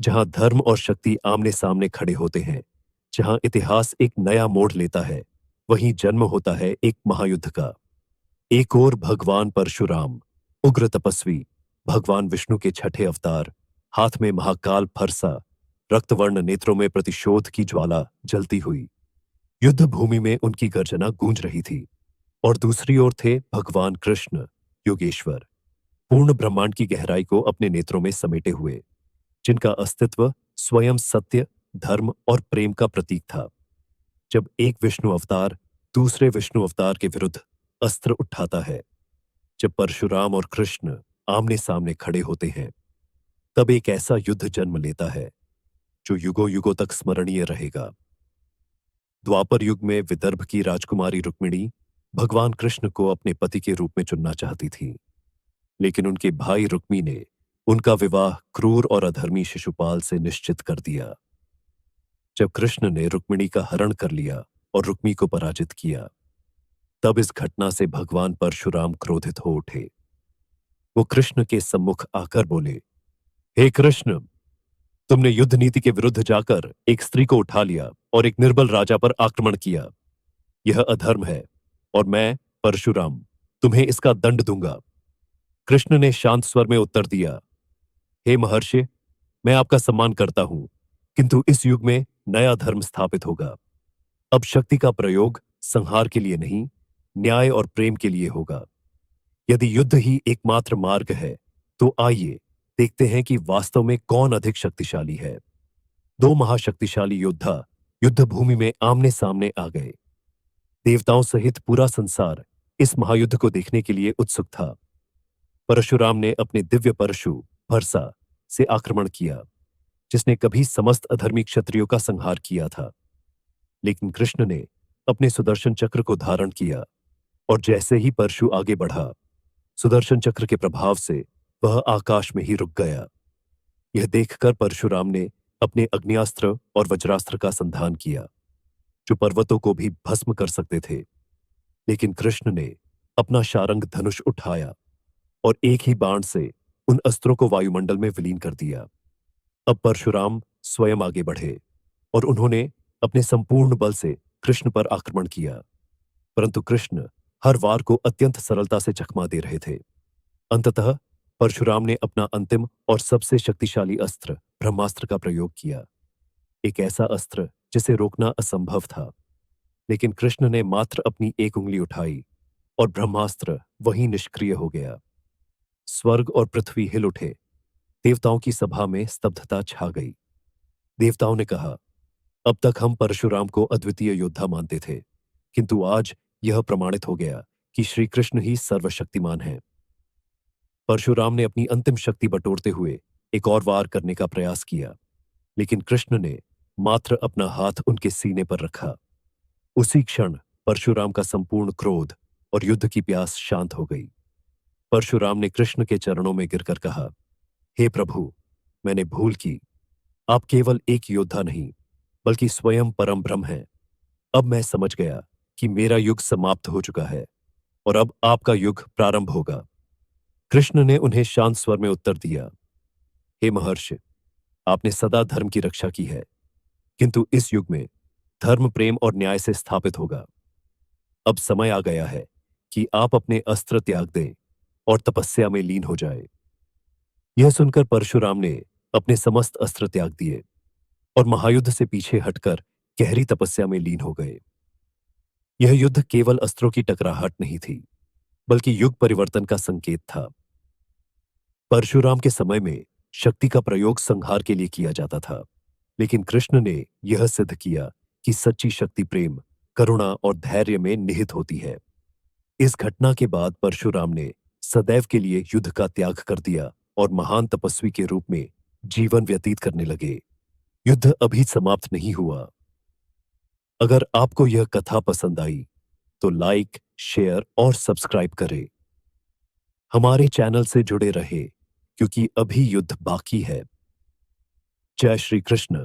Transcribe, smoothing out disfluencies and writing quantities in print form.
जहां धर्म और शक्ति आमने सामने खड़े होते हैं, जहां इतिहास एक नया मोड़ लेता है, वहीं जन्म होता है एक महायुद्ध का। एक ओर भगवान परशुराम, उग्र तपस्वी, भगवान विष्णु के छठे अवतार, हाथ में महाकाल फरसा, रक्तवर्ण नेत्रों में प्रतिशोध की ज्वाला जलती हुई। युद्ध भूमि में उनकी गर्जना गूंज रही थी। और दूसरी ओर थे भगवान कृष्ण, योगेश्वर, पूर्ण ब्रह्मांड की गहराई को अपने नेत्रों में समेटे हुए, जिनका अस्तित्व स्वयं सत्य, धर्म और प्रेम का प्रतीक था। जब एक विष्णु अवतार दूसरे विष्णु अवतार के विरुद्ध अस्त्र उठाता है, जब परशुराम और कृष्ण आमने सामने खड़े होते हैं, तब एक ऐसा युद्ध जन्म लेता है जो युगों युगों तक स्मरणीय रहेगा। द्वापर युग में विदर्भ की राजकुमारी रुक्मिणी भगवान कृष्ण को अपने पति के रूप में चुनना चाहती थी, लेकिन उनके भाई रुक्मी ने उनका विवाह क्रूर और अधर्मी शिशुपाल से निश्चित कर दिया। जब कृष्ण ने रुक्मिणी का हरण कर लिया और रुक्मी को पराजित किया, तब इस घटना से भगवान परशुराम क्रोधित हो उठे। वो कृष्ण के सम्मुख आकर बोले, हे कृष्ण, तुमने युद्ध नीति के विरुद्ध जाकर एक स्त्री को उठा लिया और एक निर्बल राजा पर आक्रमण किया। यह अधर्म है और मैं, परशुराम, तुम्हें इसका दंड दूंगा। कृष्ण ने शांत स्वर में उत्तर दिया, हे महर्षि, मैं आपका सम्मान करता हूं, किंतु इस युग में नया धर्म स्थापित होगा। अब शक्ति का प्रयोग संहार के लिए नहीं, न्याय और प्रेम के लिए होगा। यदि युद्ध ही एकमात्र मार्ग है, तो आइए देखते हैं कि वास्तव में कौन अधिक शक्तिशाली है। दो महाशक्तिशाली योद्धा युद्ध भूमि में आमने सामने आ गए। देवताओं सहित पूरा संसार इस महायुद्ध को देखने के लिए उत्सुक था। परशुराम ने अपने दिव्य परशु भरसा से आक्रमण किया, जिसने कभी समस्त अधर्मी क्षत्रियों का संहार किया था। लेकिन कृष्ण ने अपने सुदर्शन चक्र को धारण किया, और जैसे ही परशु आगे बढ़ा, सुदर्शन चक्र के प्रभाव से वह आकाश में ही रुक गया। यह देखकर परशुराम ने अपने अग्न्यास्त्र और वज्रास्त्र का संधान किया, जो पर्वतों को भी भस्म कर सकते थे। लेकिन कृष्ण ने अपना शारंग धनुष उठाया और एक ही बाण से उन अस्त्रों को वायुमंडल में विलीन कर दिया। अब परशुराम स्वयं आगे बढ़े और उन्होंने अपने संपूर्ण बल से कृष्ण पर आक्रमण किया, परंतु कृष्ण हर वार को अत्यंत सरलता से चकमा दे रहे थे। अंततः परशुराम ने अपना अंतिम और सबसे शक्तिशाली अस्त्र ब्रह्मास्त्र का प्रयोग किया, एक ऐसा अस्त्र जिसे रोकना असंभव था। लेकिन कृष्ण ने मात्र अपनी एक उंगली उठाई और ब्रह्मास्त्र वहीं निष्क्रिय हो गया। स्वर्ग और पृथ्वी हिल उठे। देवताओं की सभा में स्तब्धता छा गई। देवताओं ने कहा, अब तक हम परशुराम को अद्वितीय योद्धा मानते थे, किंतु आज यह प्रमाणित हो गया कि श्री कृष्ण ही सर्वशक्तिमान हैं। परशुराम ने अपनी अंतिम शक्ति बटोरते हुए एक और वार करने का प्रयास किया, लेकिन कृष्ण ने मात्र अपना हाथ उनके सीने पर रखा। उसी क्षण परशुराम का संपूर्ण क्रोध और युद्ध की प्यास शांत हो गई। परशुराम ने कृष्ण के चरणों में गिरकर कहा, हे प्रभु, मैंने भूल की। आप केवल एक योद्धा नहीं, बल्कि स्वयं परम ब्रह्म हैं। अब मैं समझ गया कि मेरा युग समाप्त हो चुका है और अब आपका युग प्रारंभ होगा। कृष्ण ने उन्हें शांत स्वर में उत्तर दिया, हे महर्षि, आपने सदा धर्म की रक्षा की है, किंतु इस युग में धर्म प्रेम और न्याय से स्थापित होगा। अब समय आ गया है कि आप अपने अस्त्र त्याग दें और तपस्या में लीन हो जाए। यह सुनकर परशुराम ने अपने समस्त अस्त्र त्याग दिए और महायुद्ध से पीछे हटकर गहरी तपस्या में लीन हो गए। यह युद्ध केवल अस्त्रों की टकराहट नहीं थी, बल्कि युग परिवर्तन का संकेत था। परशुराम के समय में शक्ति का प्रयोग संहार के लिए किया जाता था, लेकिन कृष्ण ने यह सिद्ध किया कि सच्ची शक्ति प्रेम, करुणा और धैर्य में निहित होती है। इस घटना के बाद परशुराम ने सदैव के लिए युद्ध का त्याग कर दिया और महान तपस्वी के रूप में जीवन व्यतीत करने लगे। युद्ध अभी समाप्त नहीं हुआ। अगर आपको यह कथा पसंद आई तो लाइक, शेयर और सब्सक्राइब करें। हमारे चैनल से जुड़े रहे, क्योंकि अभी युद्ध बाकी है। जय श्री कृष्ण।